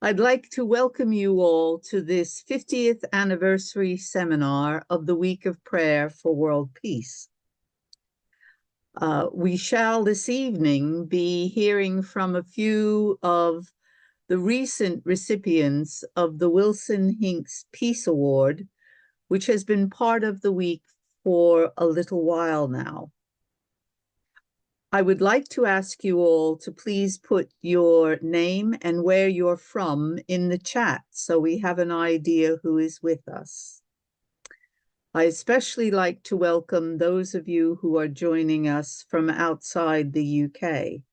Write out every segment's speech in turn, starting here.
I'd like to welcome you all to this 50th anniversary seminar of the Week of Prayer for World Peace. We shall this evening be hearing from a few of the recent recipients of the Wilson and Hinks Peace Award, which has been part of the week for a little while now. I would like to ask you all to please put your name and where you're from in the chat so we have an idea who is with us. I especially like to welcome those of you who are joining us from outside the UK.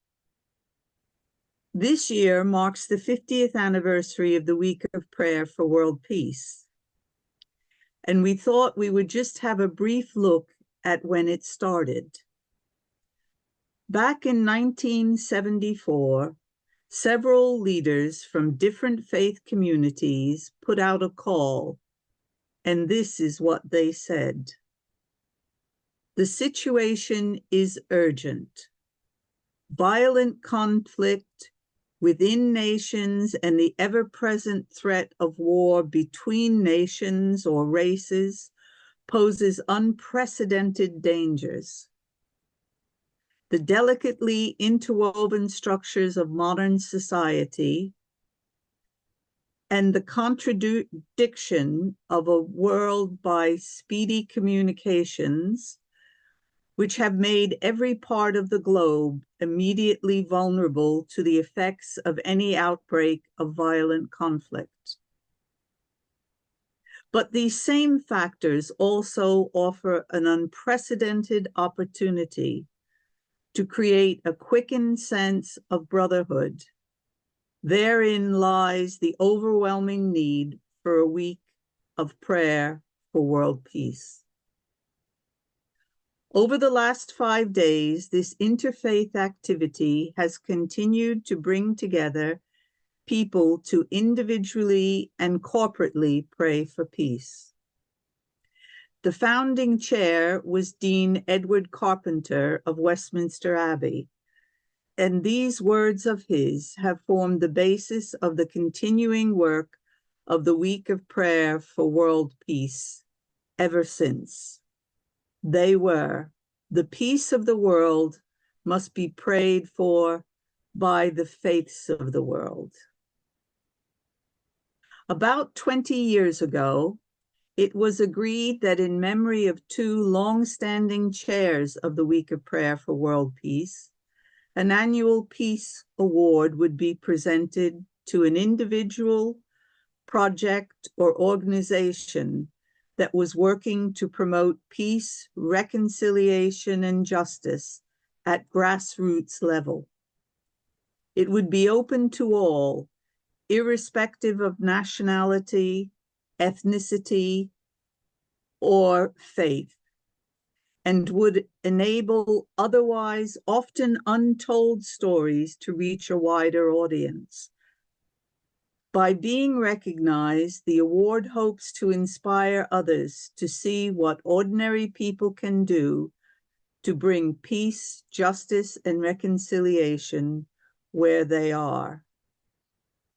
This year marks the 50th anniversary of the Week of Prayer for World Peace. And we thought we would just have a brief look at when it started. Back in 1974, several leaders from different faith communities put out a call, and this is what they said. The situation is urgent. Violent conflict within nations and the ever-present threat of war between nations or races poses unprecedented dangers. The delicately interwoven structures of modern society and the contradiction of a world by speedy communications, which have made every part of the globe immediately vulnerable to the effects of any outbreak of violent conflict. But these same factors also offer an unprecedented opportunity to create a quickened sense of brotherhood. Therein lies the overwhelming need for a week of prayer for world peace. Over the last 5 days, this interfaith activity has continued to bring together people to individually and corporately pray for peace. The founding chair was Dean Edward Carpenter of Westminster Abbey, and these words of his have formed the basis of the continuing work of the Week of Prayer for World Peace ever since. They were, the peace of the world must be prayed for by the faiths of the world. About 20 years ago, it was agreed that in memory of two long-standing chairs of the Week of Prayer for World Peace, an annual Peace Award would be presented to an individual, project, or organization that was working to promote peace, reconciliation, and justice at grassroots level. It would be open to all, irrespective of nationality, ethnicity, or faith, and would enable otherwise often untold stories to reach a wider audience. By being recognized, the award hopes to inspire others to see what ordinary people can do to bring peace, justice, and reconciliation where they are.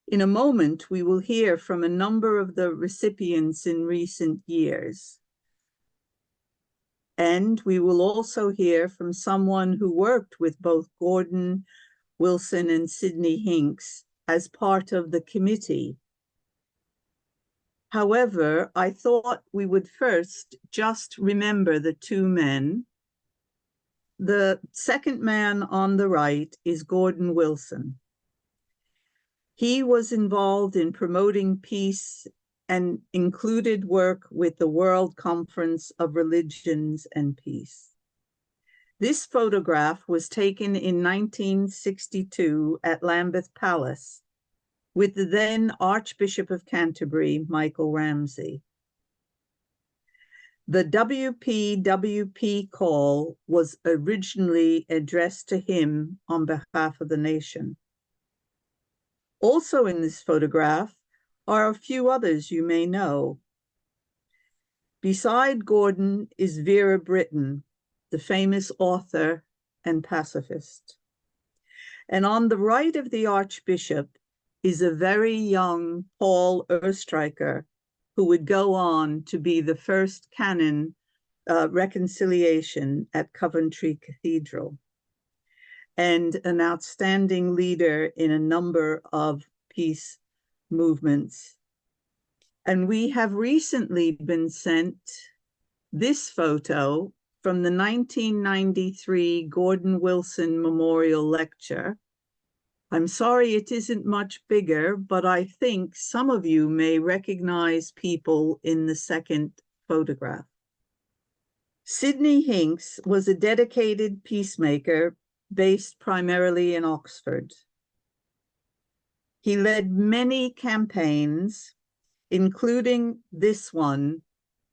In a moment, we will hear from a number of the recipients in recent years. And we will also hear from someone who worked with both Gordon Wilson and Sidney Hinks as part of the committee. However, I thought we would first just remember the two men. The second man on the right is Gordon Wilson. He was involved in promoting peace and included work with the World Conference of Religions and Peace. This photograph was taken in 1962 at Lambeth Palace with the then Archbishop of Canterbury, Michael Ramsey. The WPWP call was originally addressed to him on behalf of the nation. Also in this photograph are a few others you may know. Beside Gordon is Vera Brittain, the famous author and pacifist. And on the right of the Archbishop is a very young Paul Erstreicher, who would go on to be the first canon reconciliation at Coventry Cathedral, and an outstanding leader in a number of peace movements. And we have recently been sent this photo from the 1993 Gordon Wilson Memorial Lecture. I'm sorry it isn't much bigger, but I think some of you may recognize people in the second photograph. Sidney Hinkes was a dedicated peacemaker based primarily in Oxford. He led many campaigns, including this one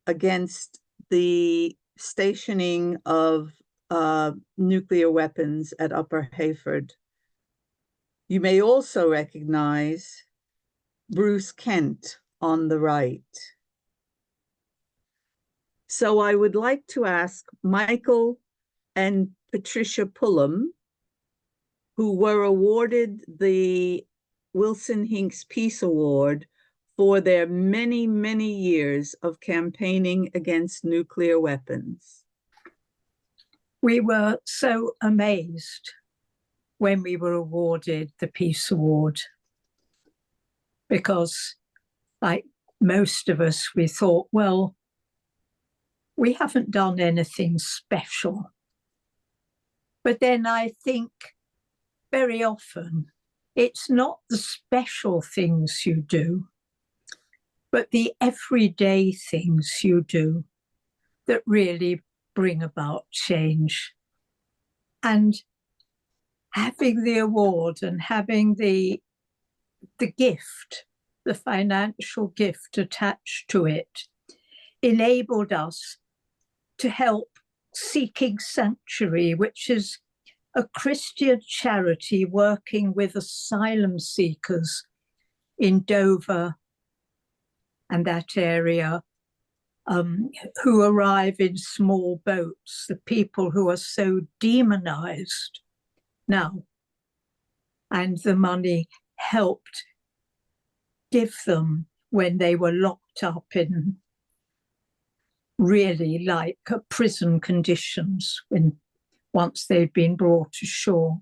against the stationing of nuclear weapons at Upper Heyford. You may also recognize Bruce Kent on the right. So I would like to ask Michael and Patricia Pulham, who were awarded the Wilson Hinkes Peace Award for their many, many years of campaigning against nuclear weapons. We were so amazed when we were awarded the Peace Award, because like most of us, we thought, well, we haven't done anything special. But then I think very often it's not the special things you do, but the everyday things you do that really bring about change. And having the award and having the gift, the financial gift attached to it, enabled us to help Seeking Sanctuary, which is a Christian charity working with asylum seekers in Dover and that area, who arrive in small boats, the people who are so demonized now. And the money helped give them when they were locked up in really like prison conditions, when once they'd been brought ashore,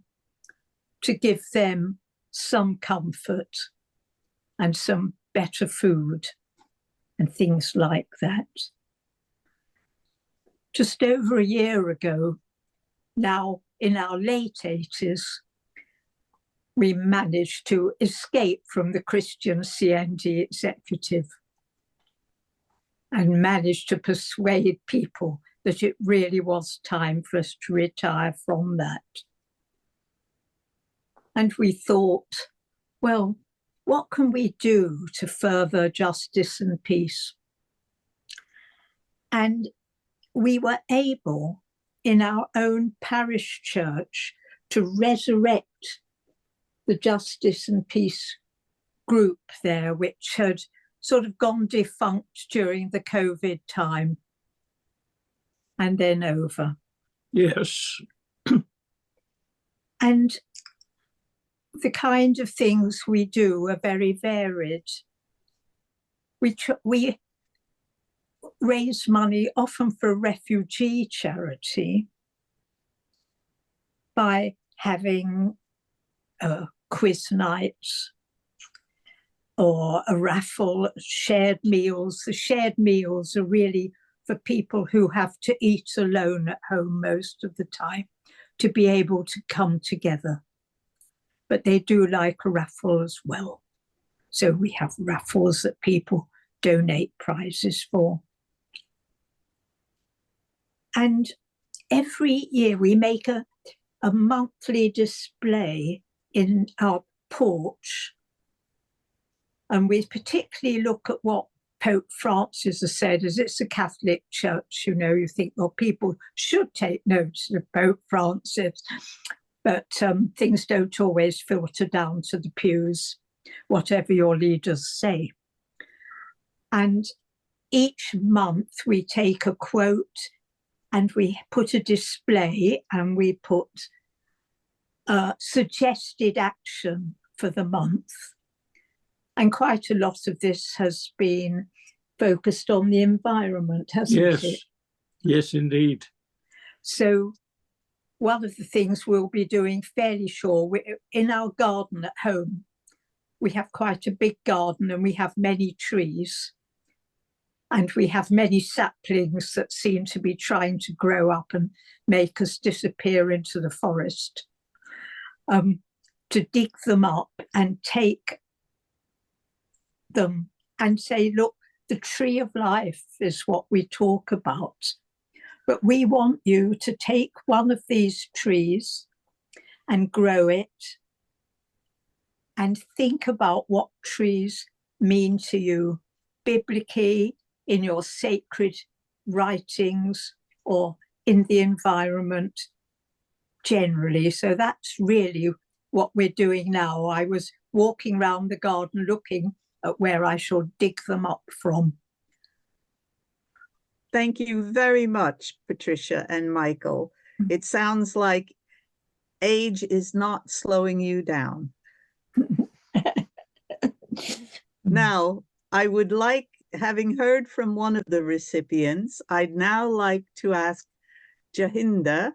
to give them some comfort and some better food and things like that. Just over a year ago, now in our late 80s, we managed to escape from the Christian CND executive and managed to persuade people that it really was time for us to retire from that. And we thought, well, what can we do to further justice and peace? And we were able, in our own parish church, to resurrect the Justice and Peace group there, which had sort of gone defunct during the COVID time and then over. Yes. And the kind of things we do are very varied. We raise money often for a refugee charity by having quiz nights or a raffle, shared meals. The shared meals are really for people who have to eat alone at home most of the time, to be able to come together. But they do like a raffle as well. So we have raffles that people donate prizes for. And every year we make a monthly display in our porch. And we particularly look at what Pope Francis has said, as it's a Catholic church, you know, you think, well, people should take notice of Pope Francis, but things don't always filter down to the pews, whatever your leaders say. And each month we take a quote and we put a display and we put suggested action for the month. And quite a lot of this has been focused on the environment, hasn't it? Yes, indeed. So one of the things we'll be doing fairly sure, in our garden at home, we have quite a big garden and we have many trees. And we have many saplings that seem to be trying to grow up and make us disappear into the forest. To dig them up and take them and say, look, the tree of life is what we talk about. But we want you to take one of these trees and grow it and think about what trees mean to you biblically, in your sacred writings, or in the environment generally. So that's really what we're doing now. I was walking around the garden looking at where I shall dig them up from. Thank you very much, Patricia and Michael. It sounds like age is not slowing you down. Now, I would like, having heard from one of the recipients, I'd now like to ask Jehangri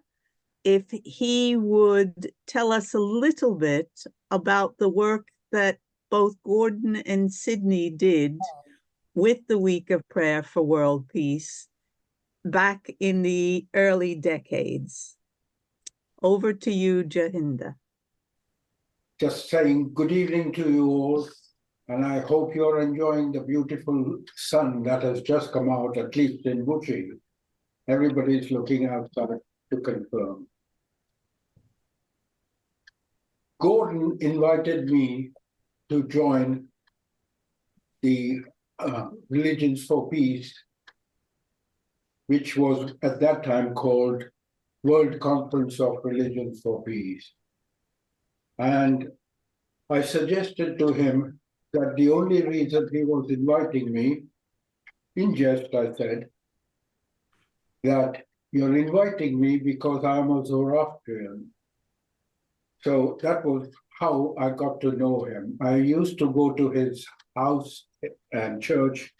if he would tell us a little bit about the work that both Gordon and Sydney did with the Week of Prayer for World Peace back in the early decades. Over to you, Jehangri. Just saying good evening to you all, and I hope you're enjoying the beautiful sun that has just come out, at least in Buchi. Everybody's looking outside to confirm. Gordon invited me to join the Religions for Peace, which was at that time called World Conference of Religions for Peace. And I suggested to him that the only reason he was inviting me, in jest I said, that you're inviting me because I'm a Zoroastrian. So that was how I got to know him. I used to go to his house and church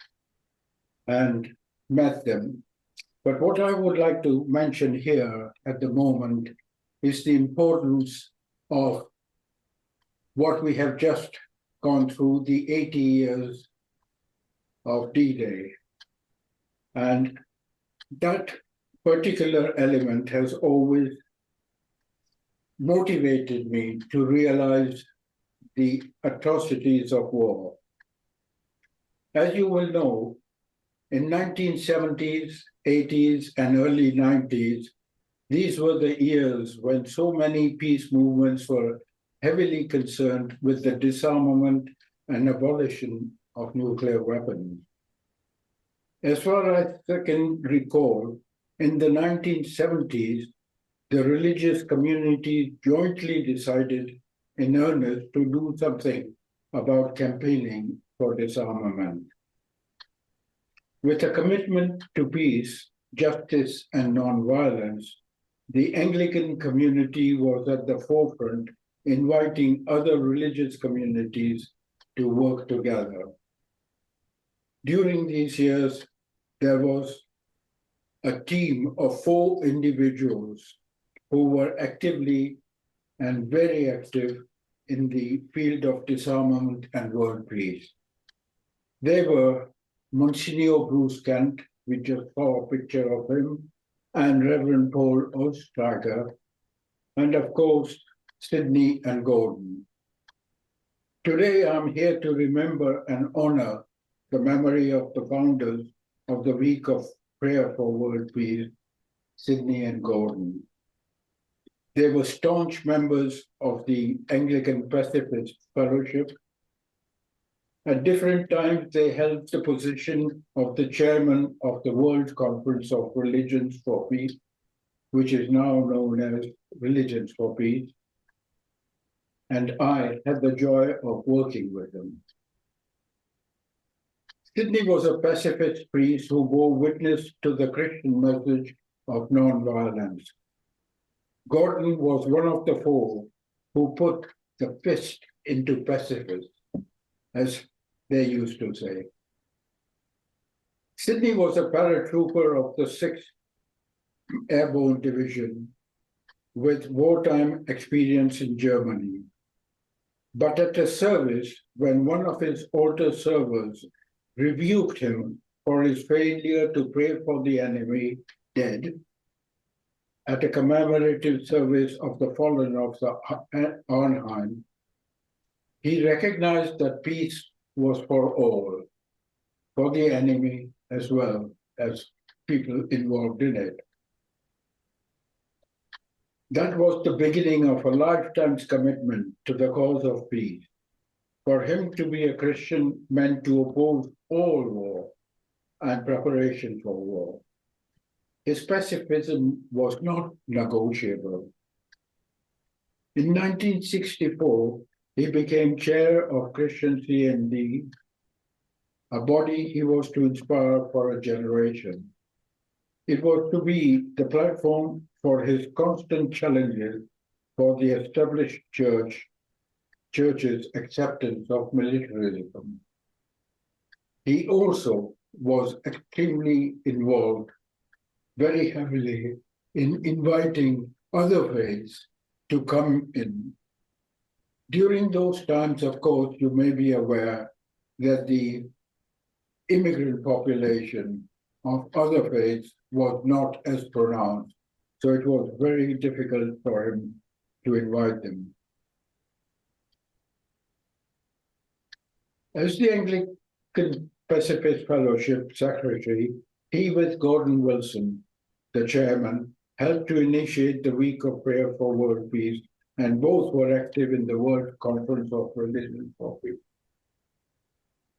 and met them. But what I would like to mention here at the moment is the importance of what we have just gone through, the 80 years of D-Day. And that particular element has always motivated me to realize the atrocities of war. As you will know, in 1970s, 80s, and early 90s, these were the years when so many peace movements were heavily concerned with the disarmament and abolition of nuclear weapons. As far as I can recall, in the 1970s, the religious community jointly decided in earnest to do something about campaigning for disarmament. With a commitment to peace, justice, and nonviolence, the Anglican community was at the forefront, inviting other religious communities to work together. During these years, there was a team of 4 individuals who were actively and very active in the field of disarmament and world peace. They were Monsignor Bruce Kent, we just saw a picture of him, and Reverend Paul Ostreicher, and of course, Sydney and Gordon. Today, I'm here to remember and honor the memory of the founders of the Week of Prayer for World Peace, Sydney and Gordon. They were staunch members of the Anglican Pacifist Fellowship. At different times, they held the position of the chairman of the World Conference of Religions for Peace, which is now known as Religions for Peace. And I had the joy of working with them. Sydney was a pacifist priest who bore witness to the Christian message of nonviolence. Gordon was one of the 4 who put the fist into pacifists, as they used to say. Sydney was a paratrooper of the 6th Airborne Division with wartime experience in Germany. But at a service, when one of his altar servers rebuked him for his failure to pray for the enemy dead, at a commemorative service of the fallen of the Arnhem, he recognized that peace was for all, for the enemy as well as people involved in it. That was the beginning of a lifetime's commitment to the cause of peace. For him to be a Christian meant to oppose all war and preparation for war. His pacifism was not negotiable. In 1964, he became chair of Christian CND, a body he was to inspire for a generation. It was to be the platform for his constant challenges for the established church's acceptance of militarism. He also was extremely involved very heavily in inviting other faiths to come in. During those times, of course, you may be aware that the immigrant population of other faiths was not as pronounced, so it was very difficult for him to invite them. As the Anglican Pacifist Fellowship Secretary, he with Gordon Wilson, the chairman, helped to initiate the Week of Prayer for World Peace, and both were active in the World Conference of Religion for Peace.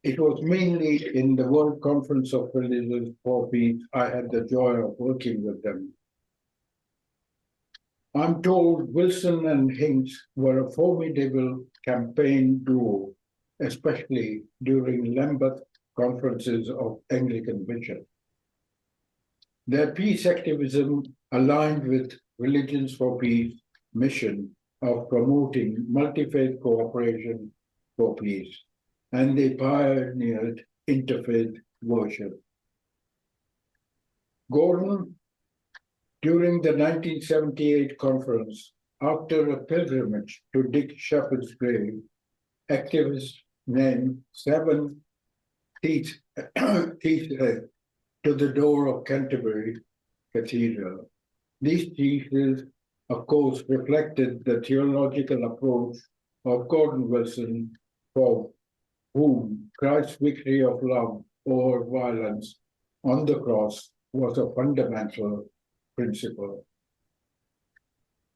It was mainly in the World Conference of Religion for Peace I had the joy of working with them. I'm told Wilson and Hinks were a formidable campaign duo, especially during Lambeth conferences of Anglican bishops. Their peace activism aligned with Religions for Peace mission of promoting multi-faith cooperation for peace, and they pioneered interfaith worship. Gordon, during the 1978 conference, after a pilgrimage to Dick Shepherd's grave, activists named 7 teeth to the door of Canterbury Cathedral. These theses, of course, reflected the theological approach of Gordon Wilson, for whom Christ's victory of love over violence on the cross was a fundamental principle.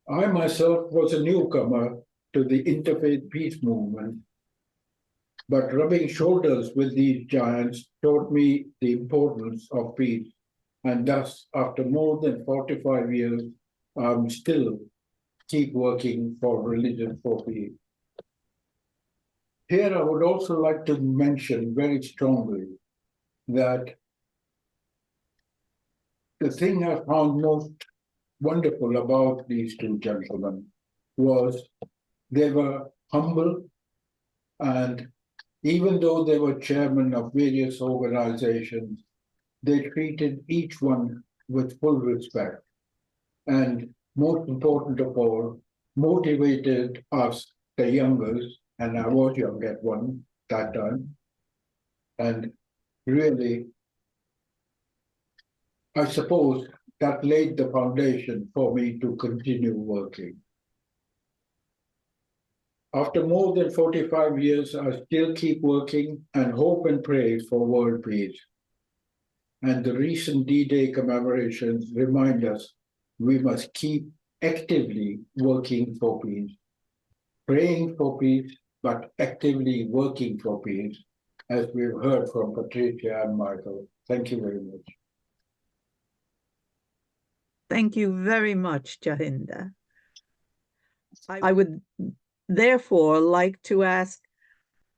I myself was a newcomer to the interfaith peace movement, but rubbing shoulders with these giants taught me the importance of peace, and thus, after more than 45 years, I'm still keep working for Religion for Peace. Here, I would also like to mention very strongly that the thing I found most wonderful about these two gentlemen was they were humble, and even though they were chairmen of various organizations, they treated each one with full respect. And most important of all, motivated us, the youngers, and I was young at that time. And really, I suppose that laid the foundation for me to continue working. After more than 45 years, I still keep working and hope and pray for world peace. And the recent D-Day commemorations remind us we must keep actively working for peace, praying for peace, but actively working for peace, as we've heard from Patricia and Michael. Thank you very much. Thank you very much, Jehangri. I would therefore like to ask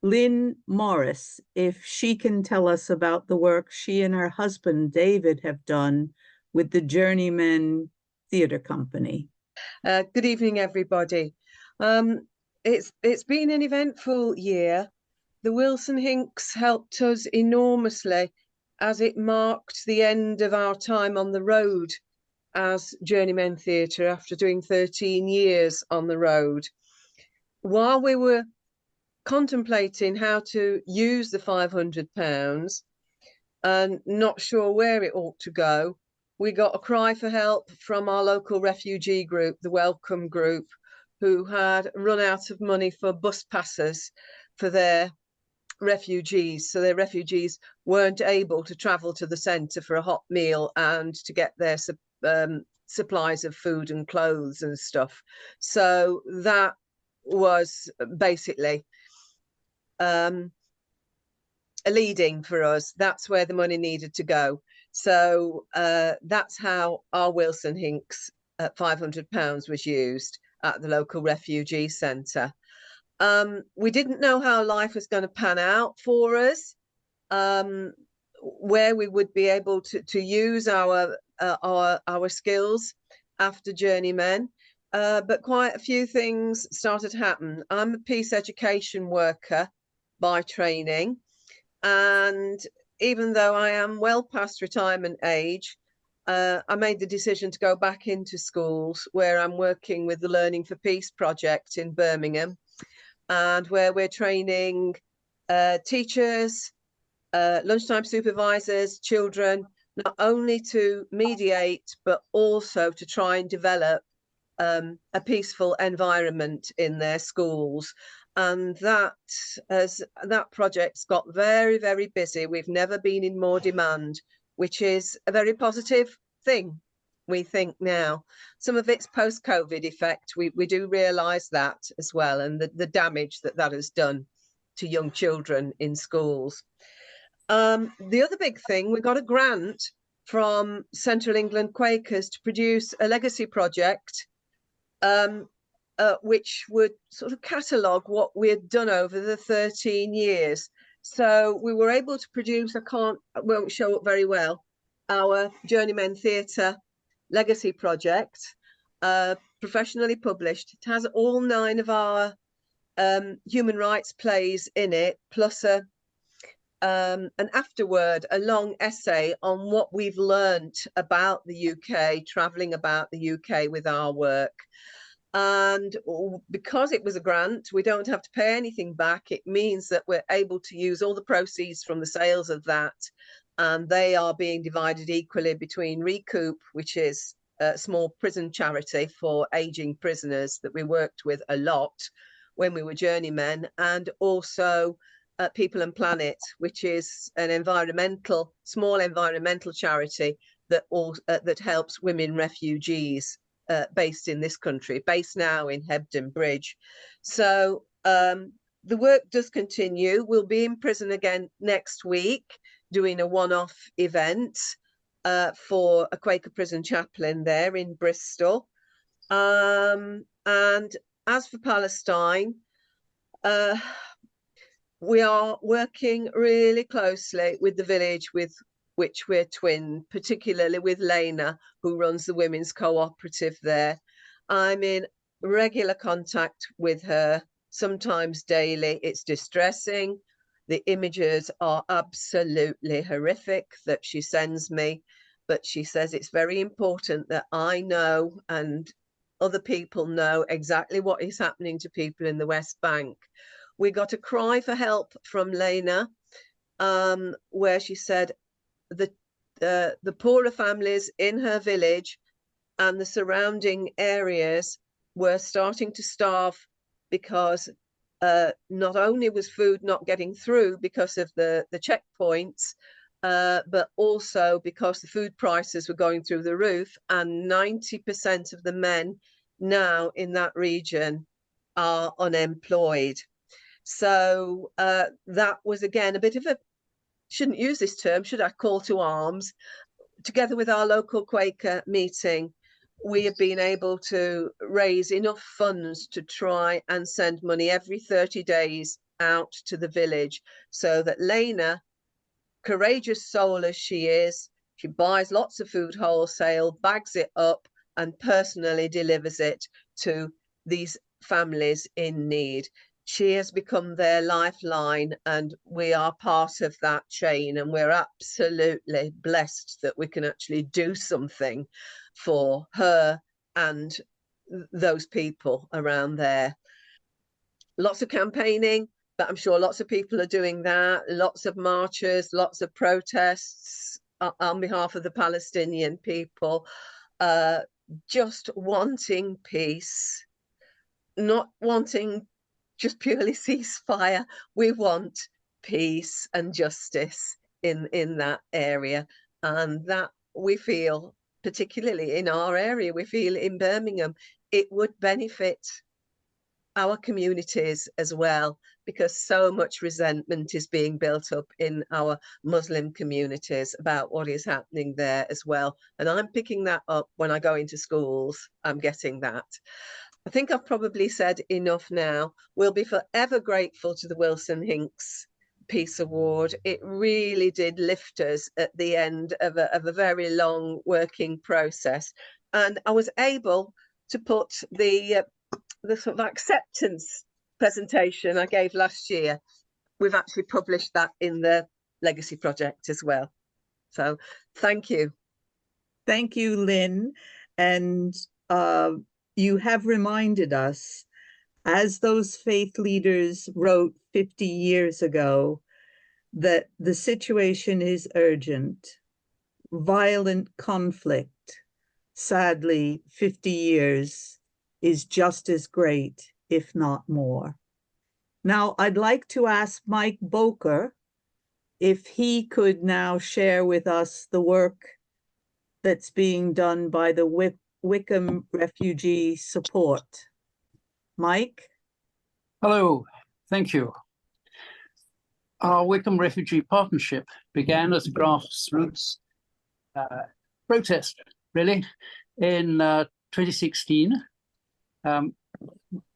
Lynne Morris if she can tell us about the work she and her husband David have done with the Journeymen Theatre Company. Good evening, everybody. It's been an eventful year. the Wilson Hinks helped us enormously, as it marked the end of our time on the road as Journeymen Theatre after doing 13 years on the road. While we were contemplating how to use the £500 and not sure where it ought to go, we got a cry for help from our local refugee group, the Welcome Group, who had run out of money for bus passes for their refugees. So their refugees weren't able to travel to the centre for a hot meal and to get their supplies of food and clothes and stuff. So that was basically a leading for us. That's where the money needed to go. So that's how our Wilson Hinks £500 was used at the local refugee centre. We didn't know how life was going to pan out for us, where we would be able to use our skills after Journeymen, but quite a few things started to happen. I'm a peace education worker by training, and even though I am well past retirement age, I made the decision to go back into schools, where I'm working with the Learning for Peace project in Birmingham, and where we're training teachers, lunchtime supervisors, children, not only to mediate, but also to try and develop a peaceful environment in their schools. And that project's got very, very busy. We've never been in more demand, which is a very positive thing, we think now. Some of it's post-COVID effect. We do realise that as well, and the damage that has done to young children in schools. The other big thing, we got a grant from Central England Quakers to produce a legacy project, which would sort of catalogue what we had done over the 13 years. So we were able to produce, won't show up very well, our Journeymen Theatre legacy project, professionally published. It has all 9 of our human rights plays in it, plus an afterword, a long essay on what we've learnt about the UK, travelling about the UK with our work. And because it was a grant, we don't have to pay anything back. It means that we're able to use all the proceeds from the sales of that, and they are being divided equally between Recoup, which is a small prison charity for ageing prisoners that we worked with a lot when we were journeymen, and also People and Planet, which is an small environmental charity that helps women refugees based in this country, based now in Hebden Bridge. So the work does continue. We'll be in prison again next week doing a one-off event for a Quaker prison chaplain there in Bristol. And as for Palestine, we are working really closely with the village with which we're twinned, particularly with Lena, who runs the women's cooperative there. I'm in regular contact with her, sometimes daily. It's distressing. The images are absolutely horrific that she sends me, but she says it's very important that I know and other people know exactly what is happening to people in the West Bank. We got a cry for help from Lena, where she said the poorer families in her village and the surrounding areas were starting to starve because not only was food not getting through because of the checkpoints, but also because the food prices were going through the roof, and 90% of the men now in that region are unemployed. So that was again a bit of a, shouldn't use this term, should I, call to arms. Together with our local Quaker meeting, we have been able to raise enough funds to try and send money every 30 days out to the village, so that Lena, courageous soul as she is, she buys lots of food wholesale, bags it up and personally delivers it to these families in need. she has become their lifeline, and we are part of that chain, and we're absolutely blessed that we can actually do something for her and those people around there. Lots of campaigning, but I'm sure lots of people are doing that. Lots of marches, lots of protests on behalf of the Palestinian people, just wanting peace, not wanting just purely ceasefire. We want peace and justice in that area, and that we feel, particularly in our area, we feel in Birmingham, it would benefit our communities as well, because so much resentment is being built up in our Muslim communities about what is happening there as well. And I'm picking that up when I go into schools. I'm getting that. I think I've probably said enough now. We'll be forever grateful to the Wilson and Hinks Peace Award. It really did lift us at the end of a very long working process. And I was able to put the sort of acceptance presentation I gave last year. We've actually published that in the Legacy Project as well. So thank you. Thank you, Lynn. And you have reminded us, as those faith leaders wrote 50 years ago, that the situation is urgent. Violent conflict, sadly, 50 years is just as great, if not more. Now, I'd like to ask Mike Bowker if he could now share with us the work that's being done by the Wycombe Refugee Support. Mike? Hello, thank you. Our Wycombe Refugee Partnership began as a grassroots protest, really, in 2016.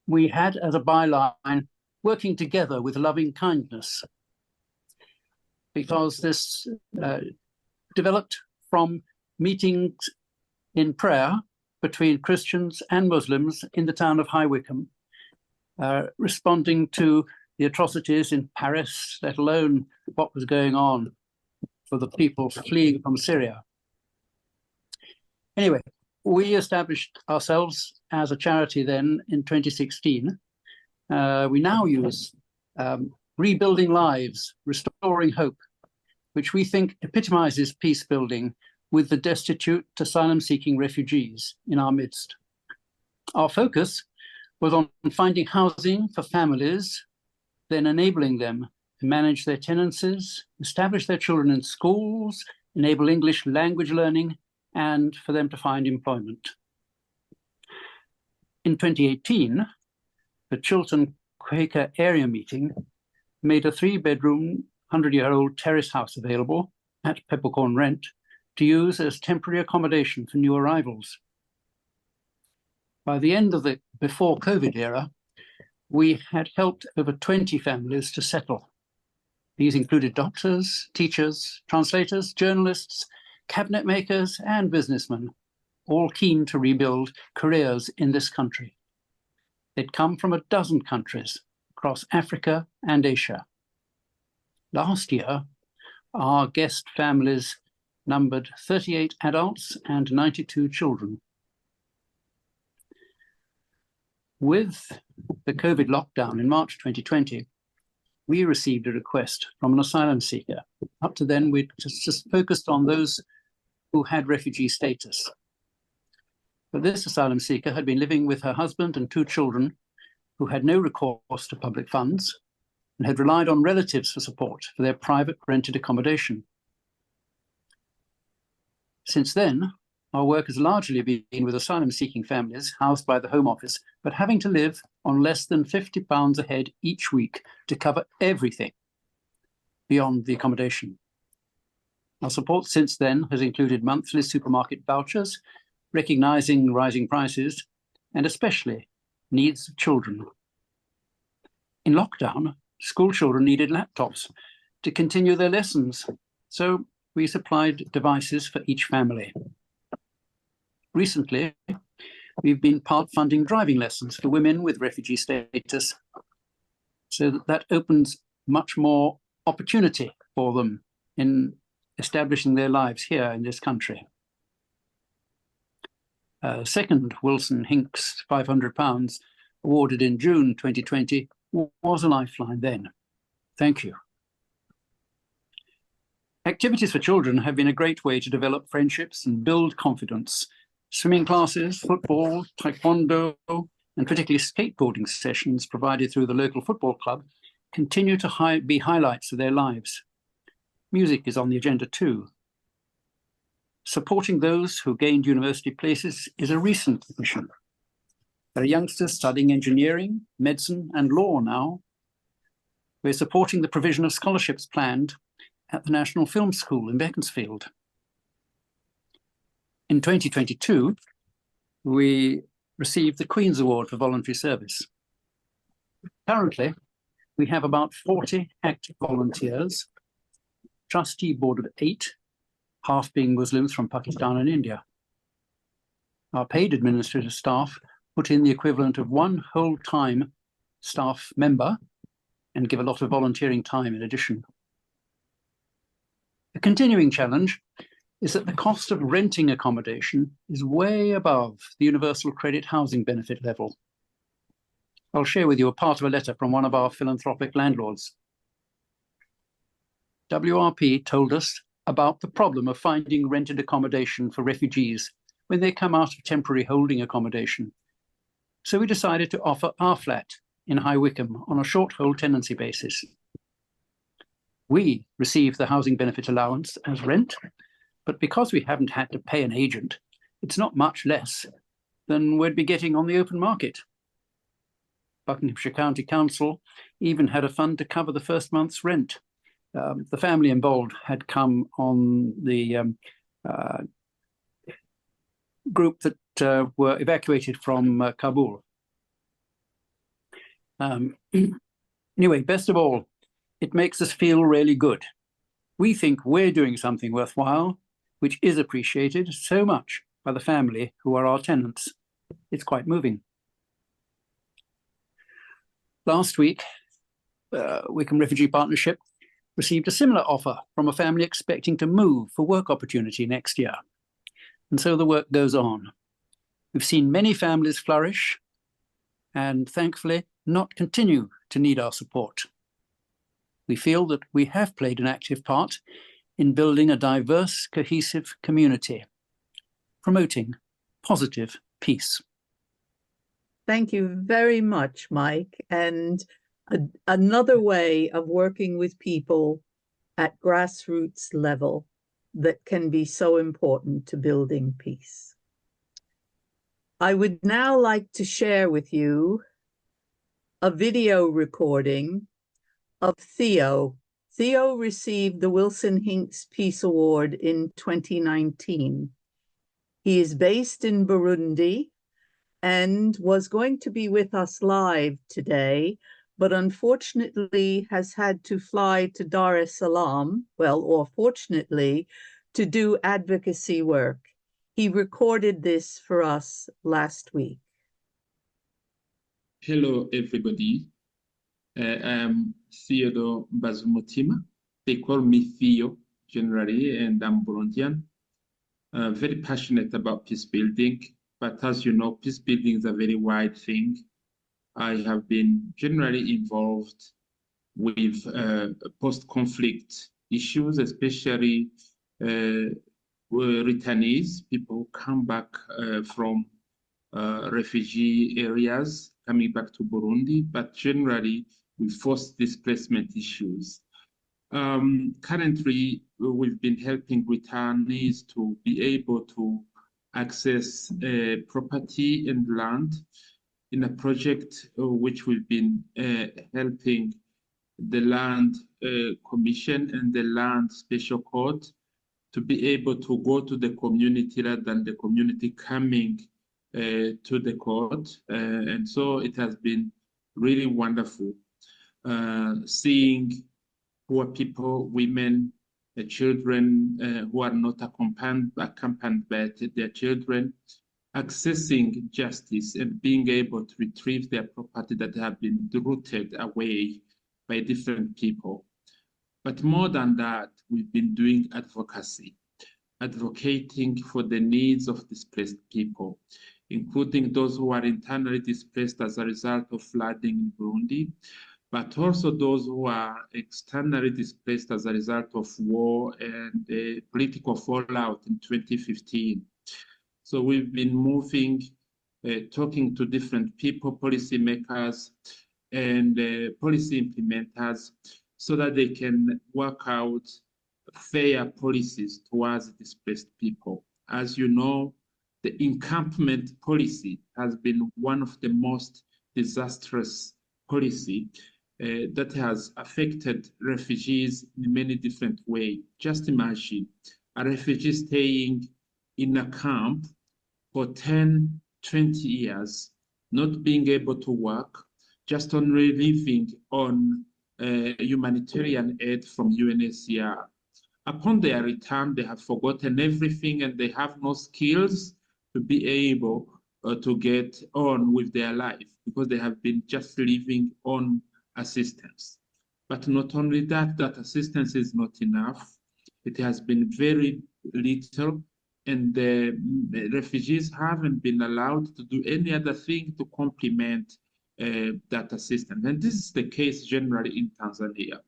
We had as a byline, working together with loving kindness, because this developed from meetings in prayer between Christians and Muslims in the town of High Wycombe, responding to the atrocities in Paris, let alone what was going on for the people fleeing from Syria. Anyway, we established ourselves as a charity then in 2016. We now use Rebuilding Lives, Restoring Hope, which we think epitomizes peace building with the destitute asylum-seeking refugees in our midst. Our focus was on finding housing for families, then enabling them to manage their tenancies, establish their children in schools, enable English language learning, and for them to find employment. In 2018, the Chiltern Quaker Area Meeting made a 3-bedroom, 100-year-old terrace house available at peppercorn rent to use as temporary accommodation for new arrivals. By the end of the before COVID era, we had helped over 20 families to settle. These included doctors, teachers, translators, journalists, cabinet makers, and businessmen, all keen to rebuild careers in this country. They'd come from a dozen countries across Africa and Asia. Last year, our guest families numbered 38 adults and 92 children. With the COVID lockdown in March 2020, we received a request from an asylum seeker. Up to then, we'd just focused on those who had refugee status. But this asylum seeker had been living with her husband and 2 children who had no recourse to public funds and had relied on relatives for support for their private rented accommodation. Since then, our work has largely been with asylum-seeking families housed by the Home Office, but having to live on less than £50 a head each week to cover everything beyond the accommodation. Our support since then has included monthly supermarket vouchers, recognising rising prices, and especially needs of children. In lockdown, school children needed laptops to continue their lessons, so we supplied devices for each family. Recently, we've been part-funding driving lessons for women with refugee status so that opens much more opportunity for them in establishing their lives here in this country. Second Wilson Hinks £500 awarded in June 2020 was a lifeline then. Thank you. Activities for children have been a great way to develop friendships and build confidence. Swimming classes, football, taekwondo, and particularly skateboarding sessions provided through the local football club continue to be highlights of their lives. Music is on the agenda too. Supporting those who gained university places is a recent mission. There are youngsters studying engineering, medicine, and law now. We're supporting the provision of scholarships planned at the National Film School in Beaconsfield. In 2022, we received the Queen's Award for voluntary service. Currently, we have about 40 active volunteers, trustee board of 8, half being Muslims from Pakistan and India. Our paid administrative staff put in the equivalent of 1 whole-time staff member and give a lot of volunteering time in addition. A continuing challenge is that the cost of renting accommodation is way above the Universal Credit Housing Benefit level. I'll share with you a part of a letter from one of our philanthropic landlords. WRP told us about the problem of finding rented accommodation for refugees when they come out of temporary holding accommodation. So we decided to offer our flat in High Wycombe on a short hold tenancy basis. We receive the housing benefit allowance as rent, but because we haven't had to pay an agent, it's not much less than we'd be getting on the open market. Buckinghamshire County Council even had a fund to cover the first month's rent. The family involved had come on the group that were evacuated from Kabul. Anyway, best of all, it makes us feel really good. We think we're doing something worthwhile, which is appreciated so much by the family who are our tenants. It's quite moving. Last week, Wycombe Refugee Partnership received a similar offer from a family expecting to move for work opportunity next year. And so the work goes on. We've seen many families flourish and thankfully not continue to need our support. We feel that we have played an active part in building a diverse, cohesive community, promoting positive peace. Thank you very much, Mike. And another way of working with people at grassroots level that can be so important to building peace. I would now like to share with you a video recording of Theo. Theo received the Wilson Hinks Peace Award in 2019. He is based in Burundi and was going to be with us live today, but unfortunately has had to fly to Dar es Salaam, well, or fortunately, to do advocacy work. He recorded this for us last week. Hello, everybody. I'm Theodore Bazumutima. They call me Theo generally, and I'm Burundian. Very passionate about peace building, but as you know, peace building is a very wide thing. I have been generally involved with post-conflict issues, especially returnees, people who come back from refugee areas, coming back to Burundi, but generally with forced displacement issues. Currently, we've been helping returnees to be able to access property and land in a project which we've been helping the Land Commission and the Land Special Court to be able to go to the community rather than the community coming to the court. And so it has been really wonderful seeing poor people, women, children who are not accompanied by their children, accessing justice and being able to retrieve their property that have been rooted away by different people. But more than that, we've been doing advocacy, advocating for the needs of displaced people, including those who are internally displaced as a result of flooding in Burundi, but also those who are externally displaced as a result of war and political fallout in 2015. So we've been moving, talking to different people, policymakers and policy implementers, so that they can work out fair policies towards displaced people. As you know, the encampment policy has been one of the most disastrous policy that has affected refugees in many different ways. Just imagine a refugee staying in a camp for 10, 20 years, not being able to work, just only living on humanitarian aid from UNHCR. Upon their return, they have forgotten everything and they have no skills to be able to get on with their life because they have been just living on assistance. But not only that, that assistance is not enough. It has been very little, and the refugees haven't been allowed to do any other thing to complement that assistance. And this is the case generally in Tanzania.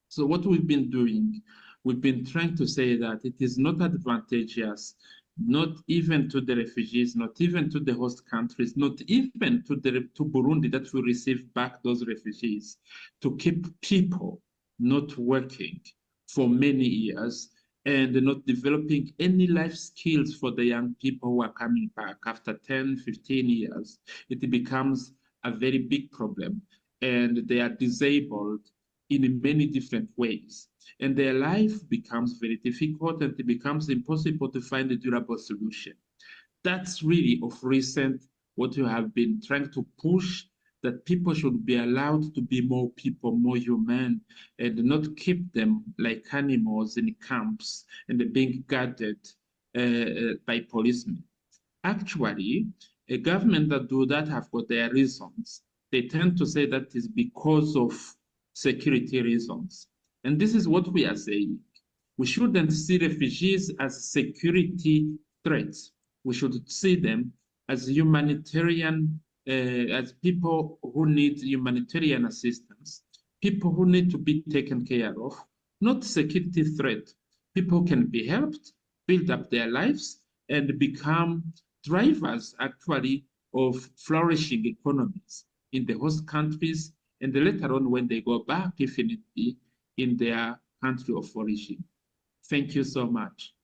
So what we've been doing, we've been trying to say that it is not advantageous, not even to the refugees, not even to the host countries, not even to Burundi that will receive back those refugees, to keep people not working for many years and not developing any life skills for the young people who are coming back after 10, 15 years. It becomes a very big problem, and they are disabled in many different ways. And their life becomes very difficult, and it becomes impossible to find a durable solution. That's really of recent what you have been trying to push, that people should be allowed to be more people, more human, and not keep them like animals in camps and being guarded by policemen. Actually, a government that do that have got their reasons. They tend to say that is because of security reasons. And this is what we are saying. We shouldn't see refugees as security threats. We should see them as humanitarian, as people who need humanitarian assistance, people who need to be taken care of, not security threat. People can be helped, build up their lives, and become drivers, actually, of flourishing economies in the host countries, and later on when they go back, if need be, in their country of origin. Thank you so much.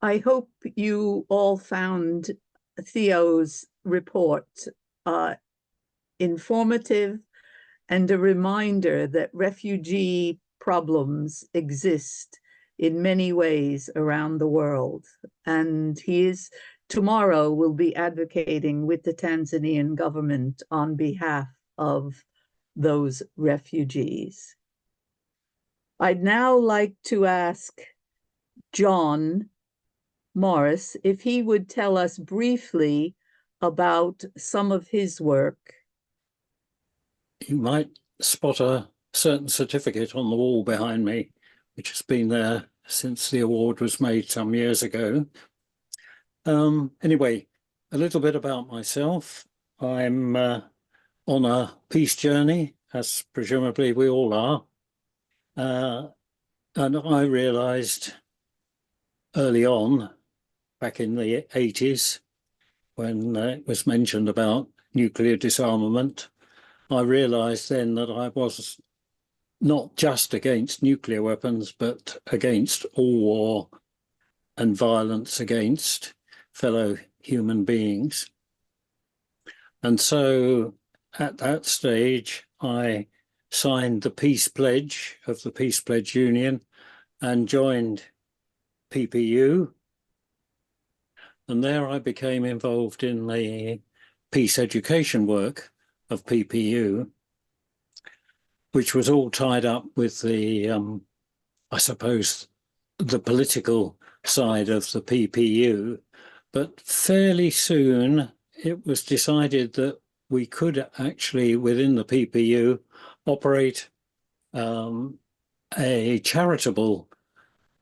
I hope you all found Theo's report informative and a reminder that refugee problems exist in many ways around the world. And tomorrow will be advocating with the Tanzanian government on behalf of those refugees. I'd now like to ask John Morris if he would tell us briefly about some of his work. You might spot a certain certificate on the wall behind me, which has been there since the award was made some years ago. Anyway, a little bit about myself. I'm on a peace journey, as presumably we all are. And I realised early on, back in the 80s, when it was mentioned about nuclear disarmament, I realised then that I was not just against nuclear weapons, but against all war and violence against fellow human beings. And so at that stage, I signed the Peace Pledge of the Peace Pledge Union and joined PPU. And there I became involved in the peace education work of PPU, which was all tied up with the, I suppose, the political side of the PPU. But fairly soon it was decided that we could actually, within the PPU, operate a charitable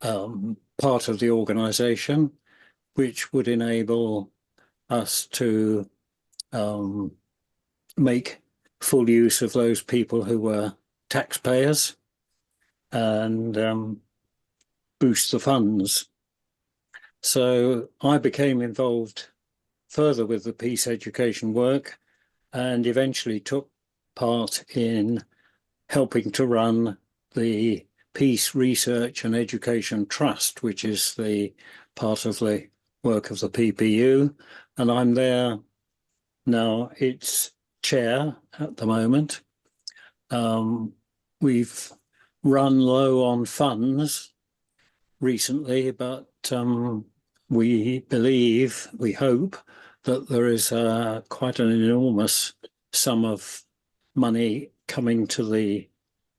part of the organisation, which would enable us to make full use of those people who were taxpayers and boost the funds. So I became involved further with the peace education work and eventually took part in helping to run the Peace Research and Education Trust, which is the part of the work of the PPU. And I'm there now, its chair at the moment. We've run low on funds recently, but we believe, we hope, that there is quite an enormous sum of money coming to the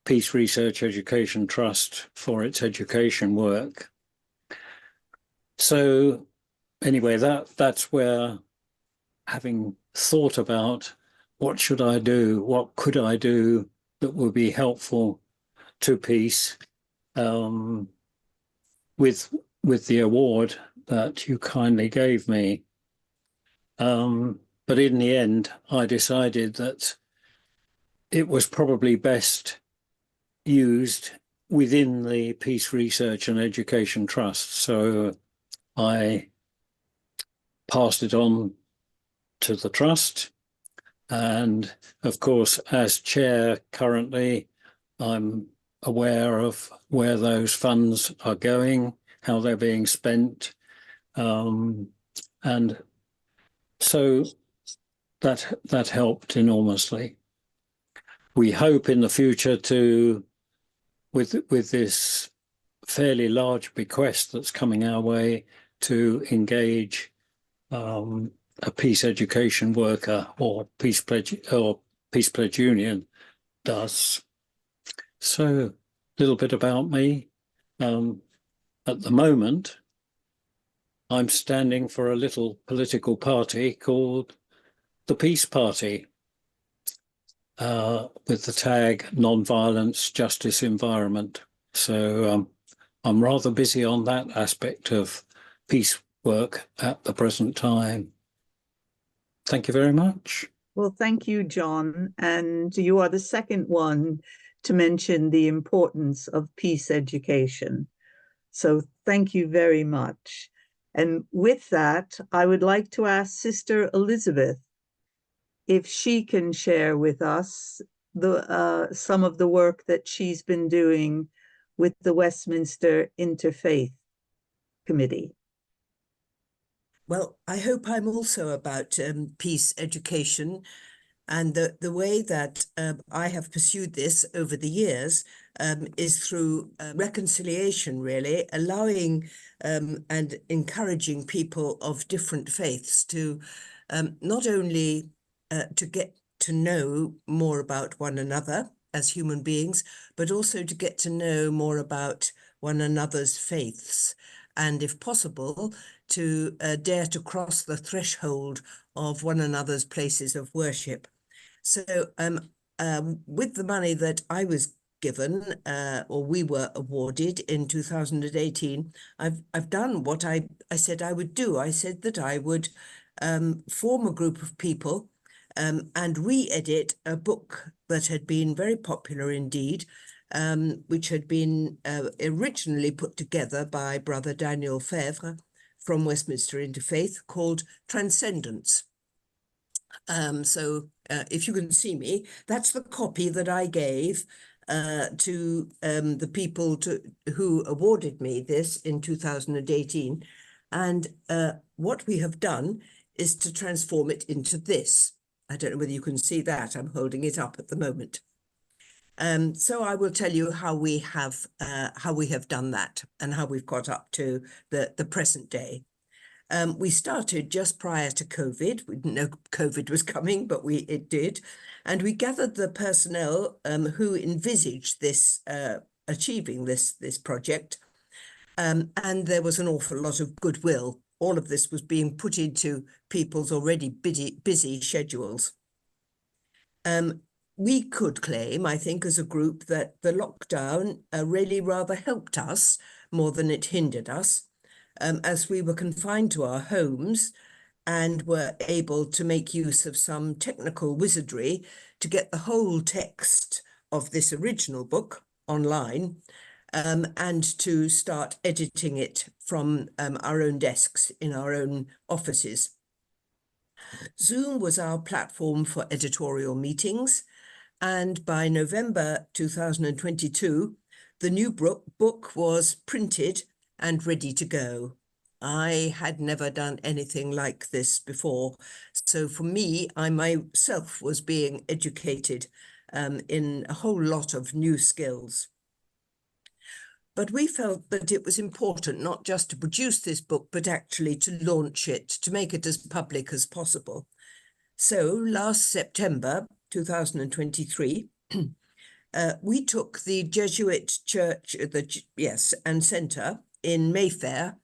Peace Research Education Trust for its education work. So anyway, that's where, having thought about what should I do, what could I do that would be helpful to peace, with the award that you kindly gave me. But in the end, I decided that it was probably best used within the Peace Research and Education Trust. So I passed it on to the trust. And of course, as chair currently, I'm aware of where those funds are going, how they're being spent. And so that helped enormously. We hope in the future to, with this fairly large bequest that's coming our way, to engage a peace education worker or Peace Pledge Union does. So a little bit about me. At the moment, I'm standing for a little political party called the Peace Party, with the tag Non-Violence, Justice, Environment. So I'm rather busy on that aspect of peace work at the present time. Thank you very much. Well, thank you, John. And you are the second one to mention the importance of peace education. So thank you very much. And with that, I would like to ask Sister Elizabeth if she can share with us some of the work that she's been doing with the Westminster Interfaith Committee. Well, I hope I'm also about peace education, and the way that I have pursued this over the years is through reconciliation, really, allowing and encouraging people of different faiths to not only to get to know more about one another as human beings, but also to get to know more about one another's faiths, and if possible, to dare to cross the threshold of one another's places of worship. So with the money that I was given, or we were awarded in 2018, I've done what I said I would do. I said that I would form a group of people and re-edit a book that had been very popular indeed, which had been originally put together by Brother Daniel Fèvre from Westminster Interfaith, called Transcendence. So if you can see me, that's the copy that I gave to the people who awarded me this in 2018. And what we have done is to transform it into this. I don't know whether you can see that. I'm holding it up at the moment. So I will tell you how we have done that and how we've got up to the present day. We started just prior to COVID. We didn't know COVID was coming, but it did. And we gathered the personnel who envisaged this, achieving this project. And there was an awful lot of goodwill. All of this was being put into people's already busy schedules. we could claim, I think, as a group, that the lockdown really rather helped us more than it hindered us, as we were confined to our homes and were able to make use of some technical wizardry to get the whole text of this original book online, and to start editing it from our own desks in our own offices. Zoom was our platform for editorial meetings, and by November 2022, the new book was printed and ready to go. I had never done anything like this before. So for me, I myself was being educated in a whole lot of new skills. But we felt that it was important not just to produce this book, but actually to launch it, to make it as public as possible. So last September 2023, we took the Jesuit Church, and Centre in Mayfair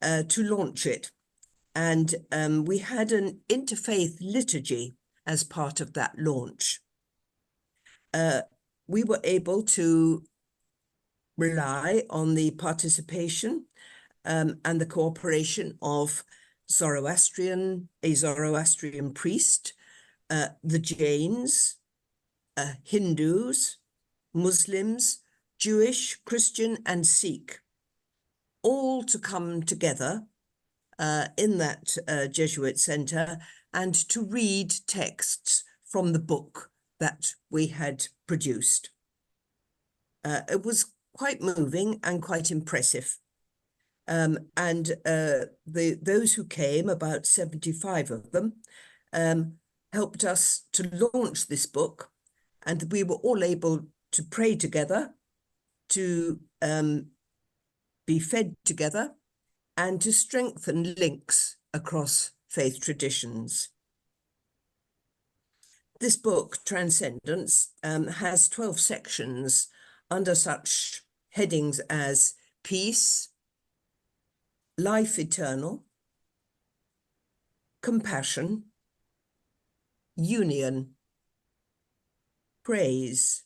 to launch it. And we had an interfaith liturgy as part of that launch. We were able to rely on the participation and the cooperation of a Zoroastrian priest, the Jains, Hindus, Muslims, Jewish, Christian, and Sikh, all to come together in that Jesuit centre and to read texts from the book that we had produced. It was quite moving and quite impressive. And those who came, about 75 of them, helped us to launch this book, and we were all able to pray together, to be fed together, and to strengthen links across faith traditions. This book, Transcendence, has 12 sections under such headings as peace, life eternal, compassion, union, praise,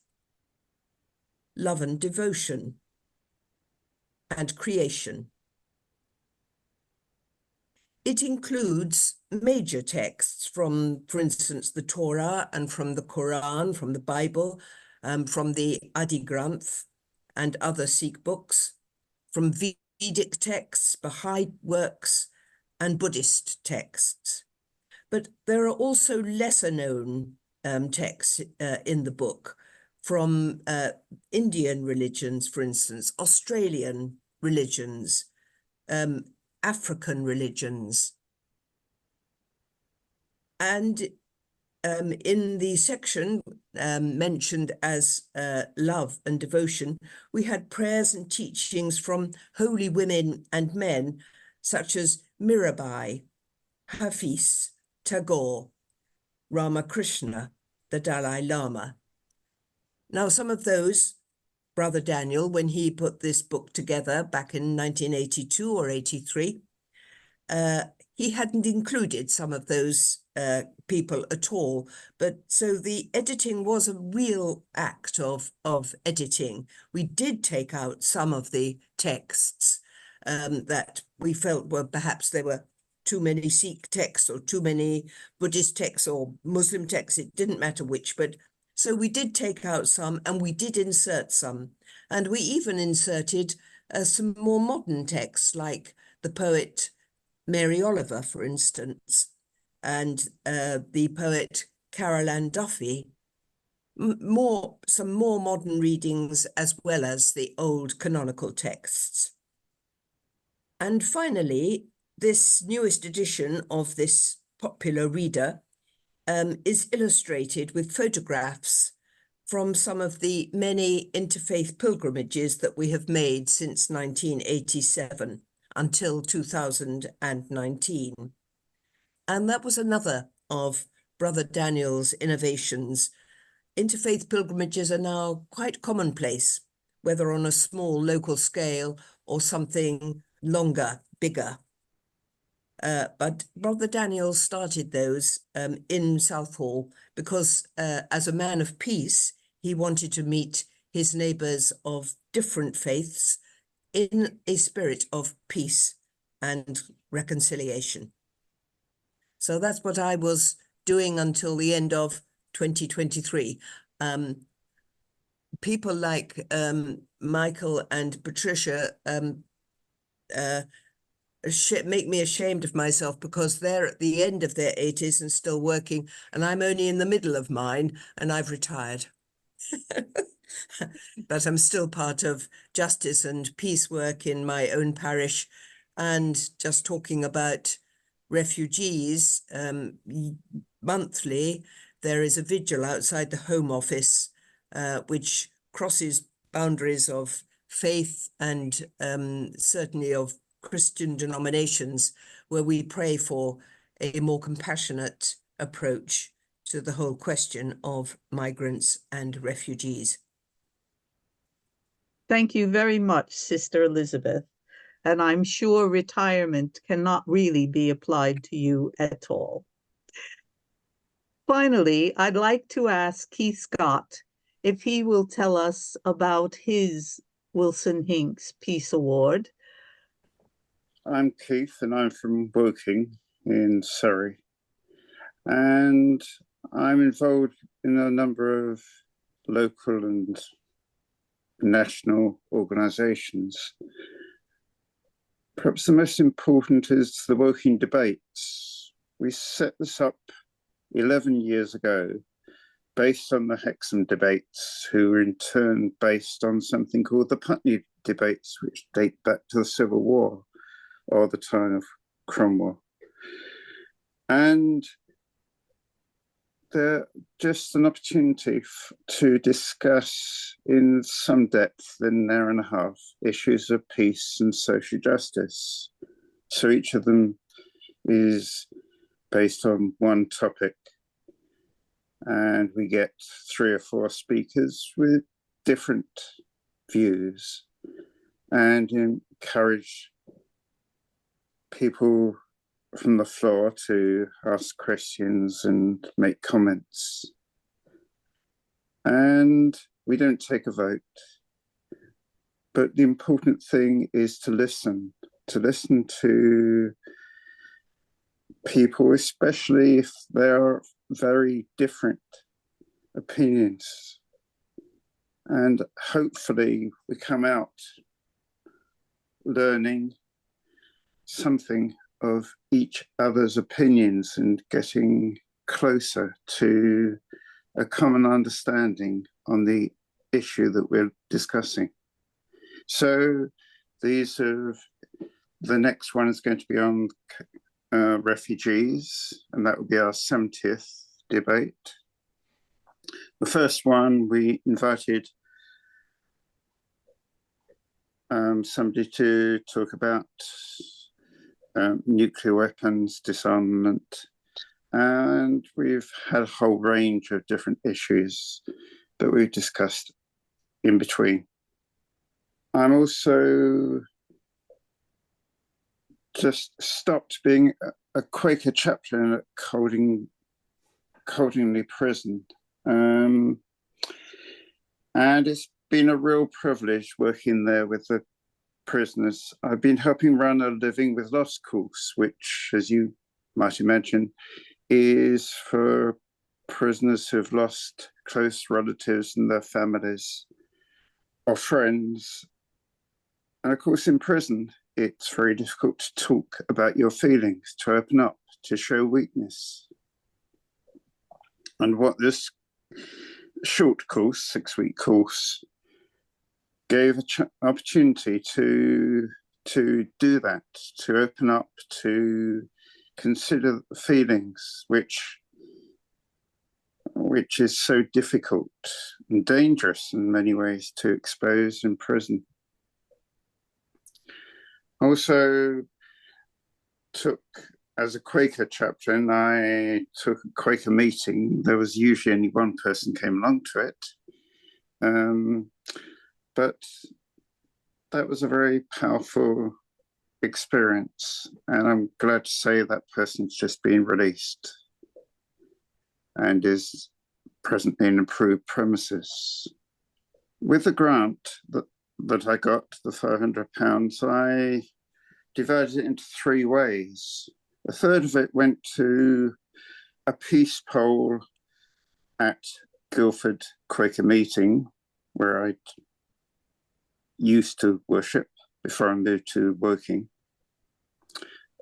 love and devotion, and creation. It includes major texts from, for instance, the Torah and from the Quran, from the Bible, from the Adi Granth and other Sikh books, from Vedic texts, Baha'i works, and Buddhist texts. But there are also lesser known texts in the book from Indian religions, for instance, Australian religions, African religions. And in the section mentioned as love and devotion, we had prayers and teachings from holy women and men, such as Mirabai, Hafiz, Tagore, Ramakrishna, the Dalai Lama. Now, some of those, Brother Daniel, when he put this book together back in 1982 or 83, he hadn't included some of those people at all. But so the editing was a real act of editing. We did take out some of the texts that we felt were perhaps there were too many Sikh texts or too many Buddhist texts or Muslim texts. It didn't matter which, but so we did take out some and we did insert some. And we even inserted some more modern texts like the poet Mary Oliver, for instance, and the poet Carol Ann Duffy, some more modern readings as well as the old canonical texts. And finally, this newest edition of this popular reader is illustrated with photographs from some of the many interfaith pilgrimages that we have made since 1987 until 2019. And that was another of Brother Daniel's innovations. Interfaith pilgrimages are now quite commonplace, whether on a small local scale or something longer, bigger. But Brother Daniel started those in Southall because as a man of peace, he wanted to meet his neighbours of different faiths in a spirit of peace and reconciliation. So that's what I was doing until the end of 2023. People like Michael and Patricia make me ashamed of myself because they're at the end of their 80s and still working, and I'm only in the middle of mine, and I've retired. But I'm still part of justice and peace work in my own parish, and just talking about refugees. Monthly, there is a vigil outside the Home Office, which crosses boundaries of faith and certainly of Christian denominations, where we pray for a more compassionate approach to the whole question of migrants and refugees. Thank you very much, Sister Elizabeth. And I'm sure retirement cannot really be applied to you at all. Finally, I'd like to ask Keith Scott if he will tell us about his Wilson Hinks Peace Award. I'm Keith, and I'm from Woking in Surrey. And I'm involved in a number of local and national organisations. Perhaps the most important is the Woking debates. We set this up 11 years ago based on the Hexham debates, who were in turn based on something called the Putney debates, which date back to the Civil War or the time of Cromwell. And they're just an opportunity to discuss in some depth, in an hour and a half, issues of peace and social justice. So each of them is based on one topic, and we get 3 or 4 speakers with different views and encourage people from the floor to ask questions and make comments. And we don't take a vote, but the important thing is to listen to people, especially if there are very different opinions. And hopefully we come out learning something of each other's opinions and getting closer to a common understanding on the issue that we're discussing. So these are, the next one is going to be on refugees, and that will be our 70th debate. The first one, we invited somebody to talk about nuclear weapons, disarmament, and we've had a whole range of different issues that we've discussed in between. I'm also just stopped being a Quaker chaplain at Coldingley Prison, and it's been a real privilege working there with the prisoners. I've been helping run a Living with Loss course, which, as you might imagine, is for prisoners who've lost close relatives and their families or friends. And of course, in prison, it's very difficult to talk about your feelings, to open up, to show weakness. And what this short course, 6-week course, gave an opportunity to do that, to open up, to consider feelings, which is so difficult and dangerous in many ways to expose in prison. Also took, as a Quaker chaplain, I took a Quaker meeting. There was usually only one person came along to it. But that was a very powerful experience, and I'm glad to say that person's just been released and is presently in improved premises. With the grant that I got, the £500, I divided it into 3 ways. A third of it went to a peace pole at Guildford Quaker Meeting, where I used to worship before I moved to Woking.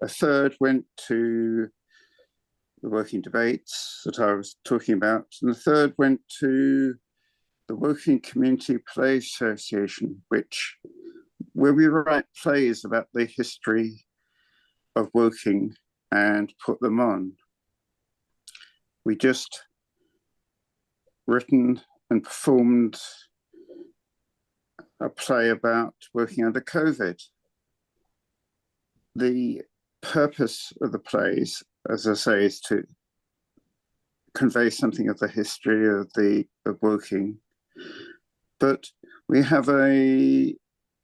A third went to the working debates that I was talking about, and the third went to the Woking Community Play Association, where we write plays about the history of Woking and put them on. We just written and performed a play about working under COVID. The purpose of the plays, as I say, is to convey something of the history of Woking. But we have a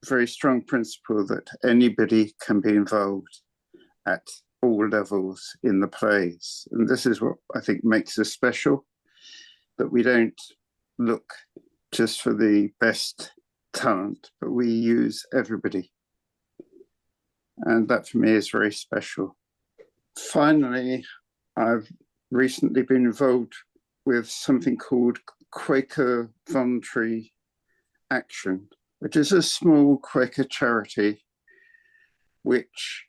very strong principle that anybody can be involved at all levels in the plays. And this is what I think makes us special, that we don't look just for the best talent, but we use everybody. And that for me is very special. Finally, I've recently been involved with something called Quaker Voluntary Action, which is a small Quaker charity which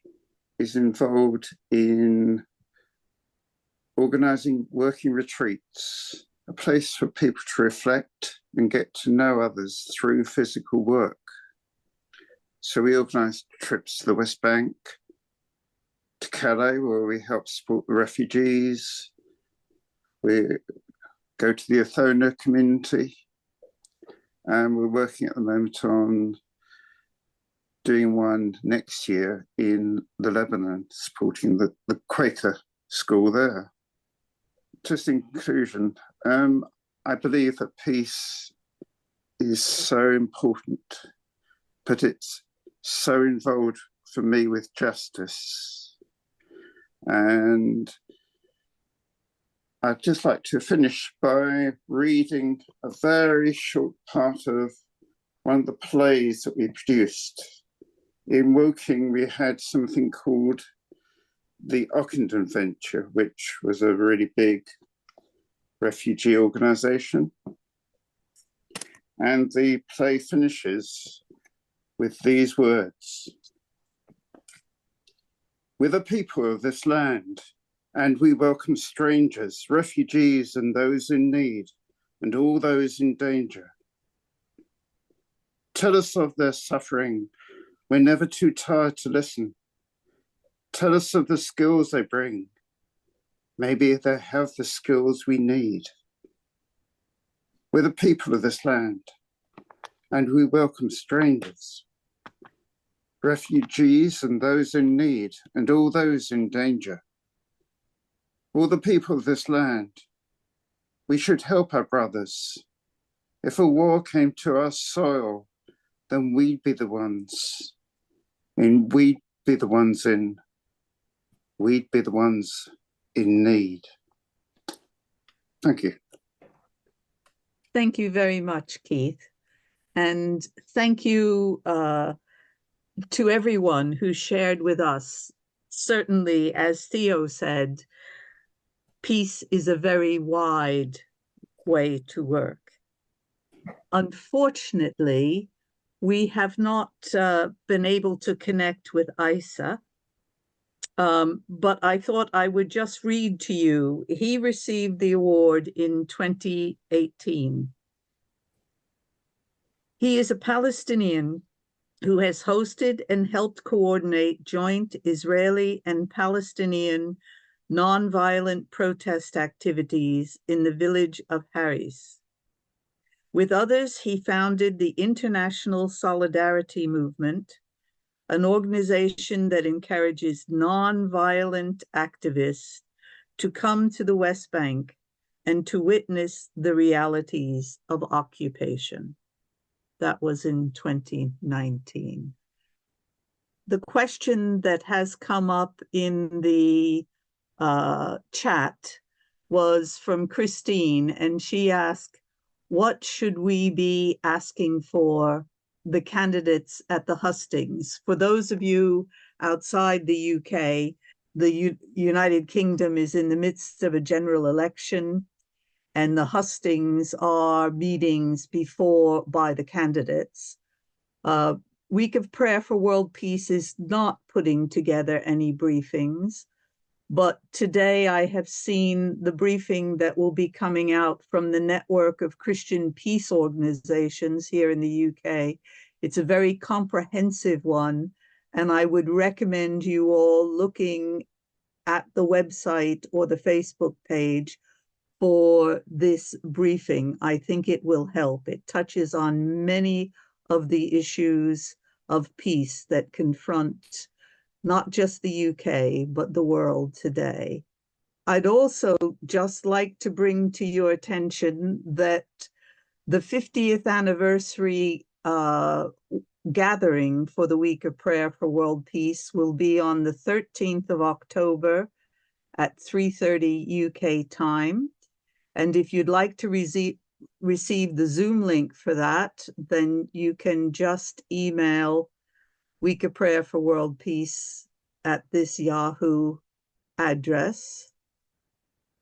is involved in organising working retreats, a place for people to reflect and get to know others through physical work. So we organised trips to the West Bank, to Calais, where we help support the refugees. We go to the Athona community, and we're working at the moment on doing one next year in the Lebanon, supporting the Quaker school there. Just in conclusion, I believe that peace is so important, but it's so involved for me with justice. And I'd just like to finish by reading a very short part of one of the plays that we produced. In Woking, we had something called the Ockenden Venture, which was a really big refugee organisation. And the play finishes with these words: "We're the people of this land, and we welcome strangers, refugees, and those in need, and all those in danger. Tell us of their suffering. We're never too tired to listen. Tell us of the skills they bring. Maybe they have the skills we need. We're the people of this land, and we welcome strangers, refugees, and those in need, and all those in danger. All the people of this land, we should help our brothers. If a war came to our soil, then we'd be the ones, and we'd be the ones in need." Thank you. Thank you very much, Keith. And thank you to everyone who shared with us. Certainly, as Theo said, peace is a very wide way to work. Unfortunately, we have not been able to connect with Issa, but I thought I would just read to you. He received the award in 2018. He is a Palestinian who has hosted and helped coordinate joint Israeli and Palestinian nonviolent protest activities in the village of Haris. With others, he founded the International Solidarity Movement, an organization that encourages nonviolent activists to come to the West Bank and to witness the realities of occupation. That was in 2019. the question that has come up in the chat was from Christine, and she asked, what should we be asking for the candidates at the hustings? For those of you outside the UK, the United Kingdom is in the midst of a general election, and the hustings are meetings by the candidates. Week of Prayer for World Peace is not putting together any briefings, but today I have seen the briefing that will be coming out from the network of Christian peace organizations here in the UK. It's a very comprehensive one, and I would recommend you all looking at the website or the Facebook page for this briefing. I think it will help. It touches on many of the issues of peace that confront not just the UK, but the world today. I'd also just like to bring to your attention that the 50th anniversary gathering for the Week of Prayer for World Peace will be on the 13th of October at 3:30 UK time. And if you'd like to receive the Zoom link for that, then you can just email Week of Prayer for World Peace at this Yahoo address.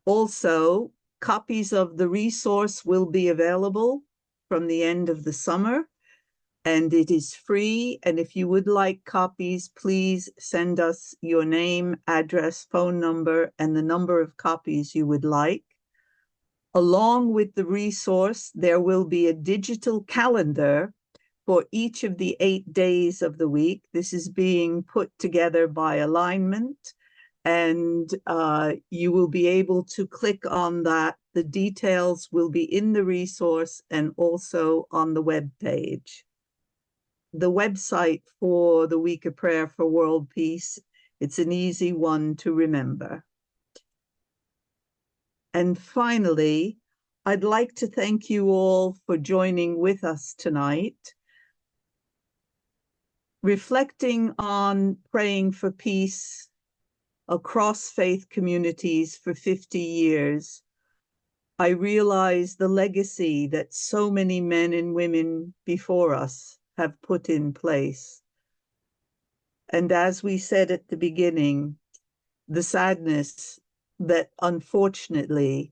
Also, copies of the resource will be available from the end of the summer, and it is free. And if you would like copies, please send us your name, address, phone number, and the number of copies you would like. Along with the resource, there will be a digital calendar for each of the 8 days of the week. This is being put together by Alignment, and you will be able to click on that. The details will be in the resource and also on the web page. The website for the Week of Prayer for World Peace, it's an easy one to remember. And finally, I'd like to thank you all for joining with us tonight. Reflecting on praying for peace across faith communities for 50 years, I realize the legacy that so many men and women before us have put in place. And as we said at the beginning, the sadness that unfortunately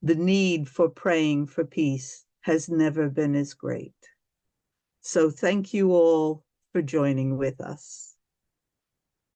the need for praying for peace has never been as great. So thank you all for joining with us.